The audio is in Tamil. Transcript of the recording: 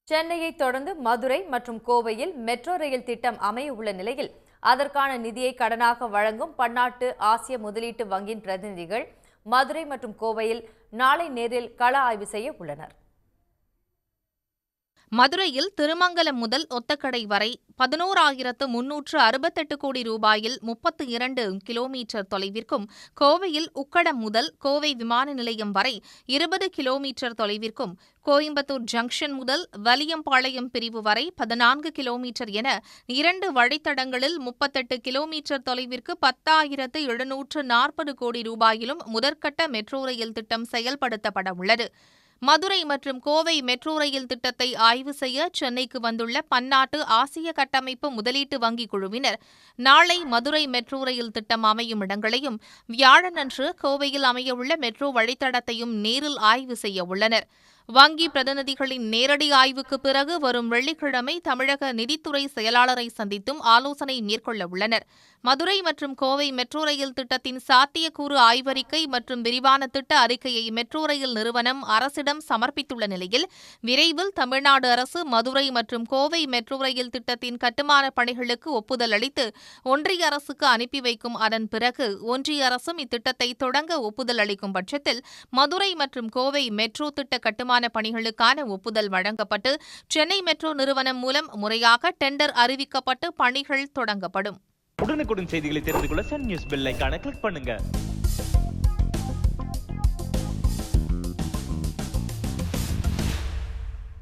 சென்னையை தொடர்ந்து மதுரை மற்றும் கோவையில் மெட்ரோ ரயில் திட்டம் அமைய உள்ள நிலையில் அதற்கான நிதியை கடனாக வழங்கும் பன்னாட்டு ஆசிய முதலீட்டு வங்கியின் பிரதிநிதிகள் மதுரை மற்றும் கோவையில் நாளை நேரில் கள ஆய்வு செய்ய உள்ளனர். மதுரையில் திருமங்கலம் முதல் ஒத்தக்கடை வரை 11,368 கோடி ரூபாயில் 32 கிலோமீட்டர் தொலைவிற்கும், கோவையில் உக்கடம் முதல் கோவை விமான நிலையம் வரை 20 கிலோமீட்டர் தொலைவிற்கும், கோயம்புத்தூர் ஜங்ஷன் முதல் வலியம்பாளையம் பிரிவு வரை 14 கிலோமீட்டர் என 2 வழித்தடங்களில் 38 கிலோமீட்டர் தொலைவிற்கு 10,740 கோடி ரூபாயிலும் முதற்கட்ட மெட்ரோ ரயில் திட்டம் செயல்படுத்தப்பட உள்ளது. மதுரை மற்றும் கோவை மெட்ரோ ரயில் திட்டத்தை ஆய்வு செய்ய சென்னைக்கு வந்துள்ள பன்னாட்டு ஆசிய கட்டமைப்பு முதலீட்டு வங்கி குழுவினர் நாளை மதுரை மெட்ரோ ரயில் திட்டம் அமையும் இடங்களையும், வியாழனன்று கோவையில் அமையவுள்ள மெட்ரோ வழித்தடத்தையும் நேரில் ஆய்வு செய்ய உள்ளனர். வங்கி பிரதிநிதிகளின் நேரடி ஆய்வுக்கு பிறகு வரும் வெள்ளிக்கிழமை தமிழக நிதித்துறை செயலாளரை சந்தித்தும் ஆலோசனை மேற்கொள்ள உள்ளனர். மதுரை மற்றும் கோவை மெட்ரோ ரயில் திட்டத்தின் சாத்தியக்கூறு ஆய்வறிக்கை மற்றும் விரிவான திட்ட அறிக்கையை மெட்ரோ ரயில் நிறுவனம் அரசிடம் சமர்ப்பித்துள்ள நிலையில், விரைவில் தமிழ்நாடு அரசு மதுரை மற்றும் கோவை மெட்ரோ ரயில் திட்டத்தின் கட்டுமான பணிகளுக்கு ஒப்புதல் அளித்து ஒன்றிய அரசுக்கு அனுப்பி வைக்கும். அதன் பிறகு ஒன்றிய அரசும் இத்திட்டத்தை தொடங்க ஒப்புதல் அளிக்கும் பட்சத்தில் மதுரை மற்றும் கோவை மெட்ரோ திட்ட கட்டுமான பணிகளுக்கான ஒப்புதல் வழங்கப்பட்டு சென்னை மெட்ரோ நிறுவனம் மூலம் முறையாக டெண்டர் அறிவிக்கப்பட்டு பணிகள் தொடங்கப்படும். உடனுக்குடன் செய்திகளை தெரிந்து கொள்ள சன் நியூஸ் பெல் ஐகானை கிளிக் பண்ணுங்க.